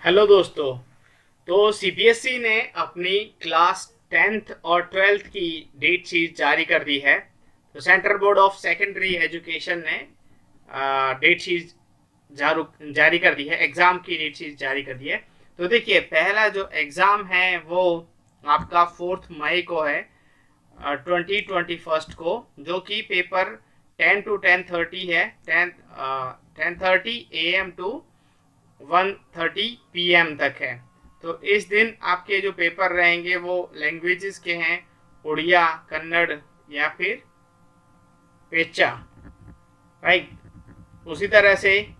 Hello दोस्तों। तो CBSE ने अपनी क्लास 10th और 12th की डेट शीट जारी कर दी है। तो central board of secondary education ने डेट शीट जारी कर दी है, एग्जाम की डेट शीट जारी कर दी है। तो देखिए, पहला जो एग्जाम है वो आपका 4 मई को है, 2021 को, जो कि पेपर 10 to 10:30 है, 10:30 AM टू 1:30 PM तक है। तो इस दिन आपके जो पेपर रहेंगे वो लैंग्वेजेस के हैं, उड़िया, कन्नड़ या फिर पेचा, राइट। उसी तरह से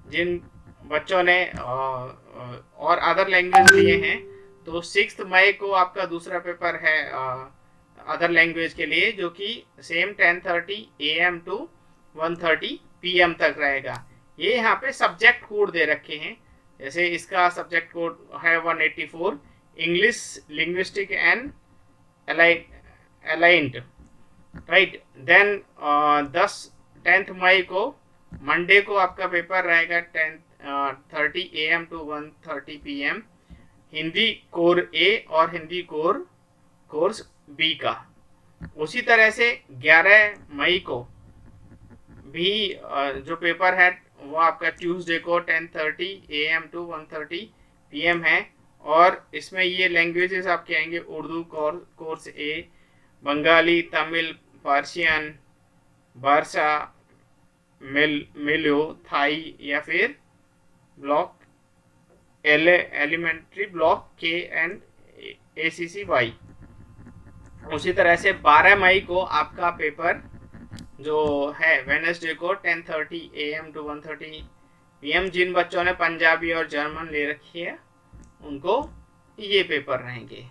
जिन बच्चों ने और अदर लैंग्वेज लिए हैं, तो 6 मई को आपका दूसरा पेपर है अदर लैंग्वेज के लिए, जो कि सेम 10:30 AM टू 1:30 PM तक रहेगा। ये यहाँ पे सब्जेक्ट कोड दे रखे हैं। जैसे इसका सब्जेक्ट कोड है 184, English linguistic and allied, right. Then 10 मई को मंडे को आपका पेपर रहेगा 10:30 AM to 1:30 PM, Hindi core A और हिंदी कोर्स बी का। उसी तरह से 11 मई को भी जो पेपर है वो आपका ट्यूसडे को 10:30 AM टू 1:30 PM है। और इसमें ये लैंग्वेजेस आपके आएंगे, उर्दू कोर्स ए, बंगाली, तमिल, पर्शियन, बारसा, मिलो, थाई या फिर ब्लॉक एलिमेंट्री ब्लॉक के एंड ACC-Y। उसी तरह से 12 मई को आपका पेपर जो है वेनसडे को 10:30 AM टू 1:30 PM, जिन बच्चों ने पंजाबी और जर्मन ले रखी है उनको ये पेपर रहेंगे।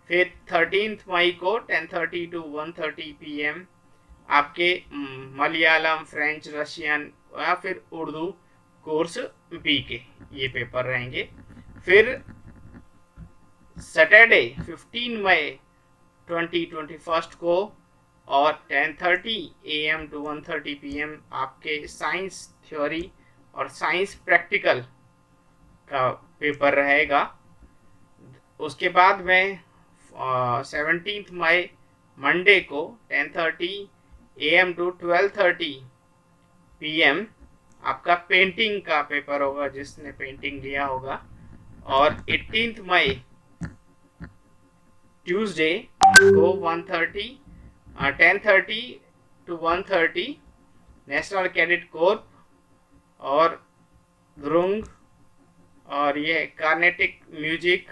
फिर 13 मई को 10:30 टू 1:30 PM आपके मलयालम, फ्रेंच, रशियन या फिर उर्दू कोर्स बी के ये पेपर रहेंगे। फिर सैटरडे 15 मई 2021 को और 10:30 AM टू 1:30 PM आपके साइंस थ्योरी और साइंस प्रैक्टिकल का पेपर रहेगा। उसके बाद में 17 मई मंडे को 10:30 AM टू 12:30 PM आपका पेंटिंग का पेपर होगा, जिसने पेंटिंग लिया होगा। और 18 मई ट्यूसडे को 10:30 टू 1:30 नेशनल कैडेट कोर और ध्रुंग और ये कार्नेटिक म्यूजिक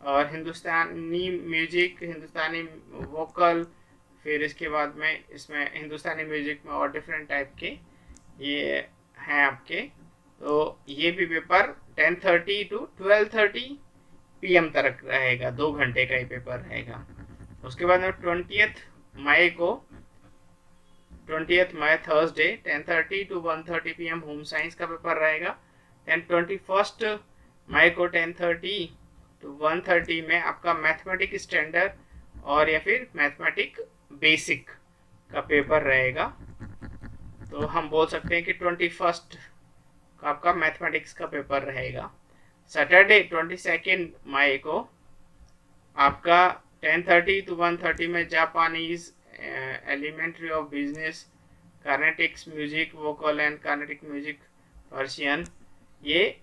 और हिंदुस्तानी म्यूजिक, हिंदुस्तानी वोकल, फिर इसके बाद में इसमें हिंदुस्तानी म्यूजिक में और डिफरेंट टाइप के ये हैं आपके। तो ये भी पेपर 10:30 टू 12:30 PM तक रहेगा, 2 घंटे का ही पेपर रहेगा। उसके बाद में 20th मई Thursday 10:30 to 1:30 PM home science का पेपर रहेगा। एंड 21 मई को 10:30 टू 1:30 में आपका मैथमेटिक स्टैंडर्ड और या फिर मैथमेटिक बेसिक का पेपर रहेगा। तो हम बोल सकते हैं कि 21 का आपका मैथमेटिक्स का पेपर रहेगा। सैटरडे 22 मई को आपका 10:30 टू 1:30 में Japanese, elementary of business, Carnatics music, vocal and Carnatic music, Persian, ये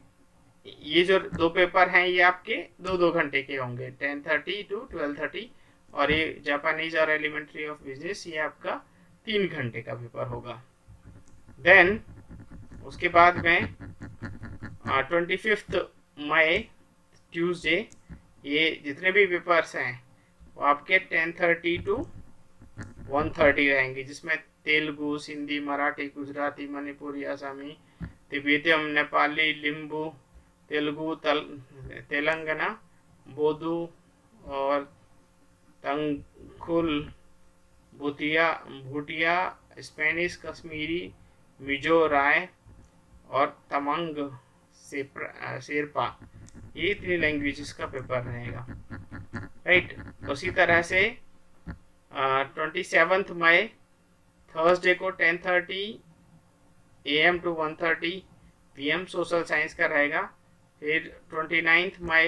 जो 2 पेपर हैं ये आपके 2-2 घंटे के होंगे, 10:30 टू 12:30। और ये जापानीज और एलिमेंट्री ऑफ बिजनेस ये आपका 3 घंटे का पेपर होगा। देन उसके बाद में 25 मई ट्यूसडे ये जितने भी पेपर्स हैं वो आपके 10:30 टू 1:30 रहेंगे, जिसमें तेलुगु, सिंधी, मराठी, गुजराती, मणिपुरी, असमी, तिब्बतियम, नेपाली, लिम्बू, तेलुगु, तेलंगाना, बोडो और तंखुल, भूटिया, स्पेनिश, कश्मीरी, मिजो, राय और तमंग, शेरपा, ये 3 लैंग्वेजेस का पेपर रहेगा, राइट। उसी तरह से 27 मई थर्सडे को 10:30 AM to 1:30 PM social science का रहेगा। फिर 29 मई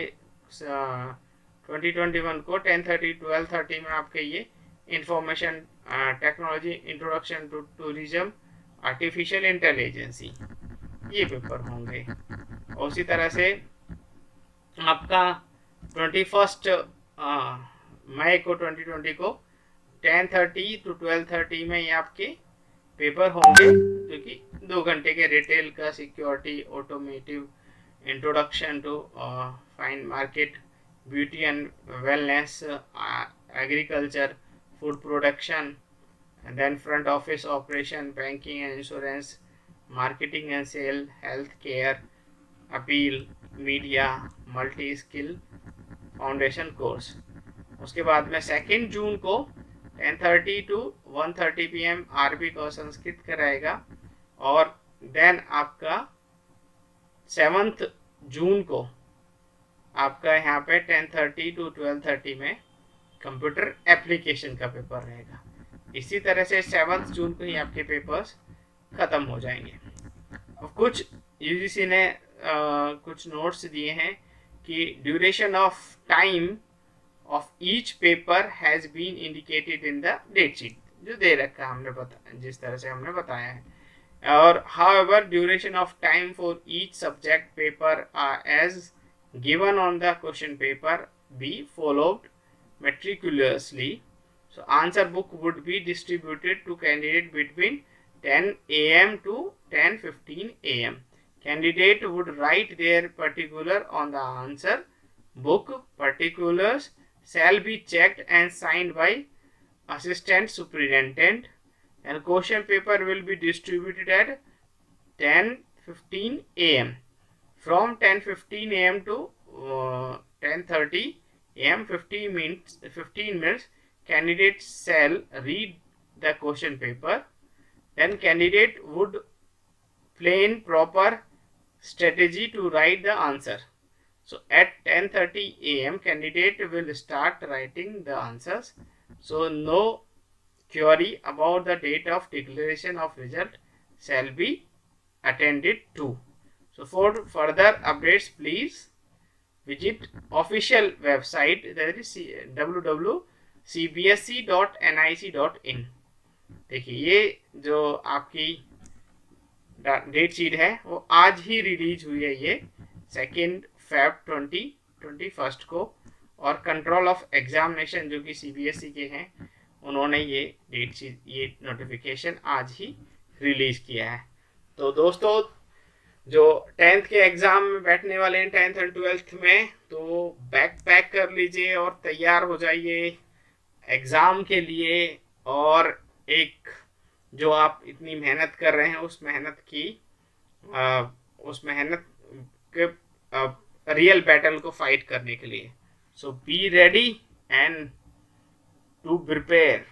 2021 को 10:30 12:30 में आपके ये information technology introduction to tourism artificial intelligence ये पेपर होंगे। उसी तरह से आपका 21 मई को 2020 को 10:30 to 12:30 में ये आपके पेपर होंगे, जो कि 2 घंटे के रिटेल का, security, automotive, introduction to fine market, beauty and wellness, agriculture, food production, and then front office operation, banking and insurance, marketing and sale, health care, appeal, media, multi skill foundation course. उसके बाद में 2 जून को 10:30 to 1:30 PM RB का संस्कृत कराएगा। और then आपका 7 जून को आपका यहाँ पे 10:30 to 12:30 में कंप्यूटर एप्लीकेशन का पेपर रहेगा। इसी तरह से 7 जून को ही आपके पेपर्स ख़त्म हो जाएंगे। अब कुछ यूजीसी ने कुछ नोट्स दिए हैं कि duration of time of each paper has been indicated in the date sheet, जो दे रखा हमने जिस तरह से हमने बताया है। और however duration of time for each subject paper as given on the question paper be followed meticulously. So answer book would be distributed to candidate between 10 AM to 10:15 AM. Candidate would write their particular on the answer book. Particulars shall be checked and signed by assistant superintendent, and question paper will be distributed at 10:15 AM. From 10:15 AM to 10:30 AM 15 minutes candidate shall read the question paper. Then candidate would plan proper strategy to write the answer. So at 10:30 AM candidate will start writing the answers. So no query about the date of declaration of result shall be attended to. So for further updates please visit official website, that is www.cbsc.nic.in। देखिए ये जो आपकी date sheet है वो आज ही release हुई है, ये 2 Feb 2021 को। और कंट्रोल ऑफ एग्जामिनेशन जो कि सीबीएसई के हैं, उन्होंने ये डेट शीट, ये नोटिफिकेशन आज ही रिलीज किया है। तो दोस्तों जो 10th के एग्ज़ाम में बैठने वाले हैं 10th और 12th में, तो बैग पैक कर लीजिए और तैयार हो जाइए एग्ज़ाम के लिए। और एक जो आप इतनी मेहनत कर रहे हैं उस मेहनत के रियल बैटल को फाइट करने के लिए। So be ready and to prepare.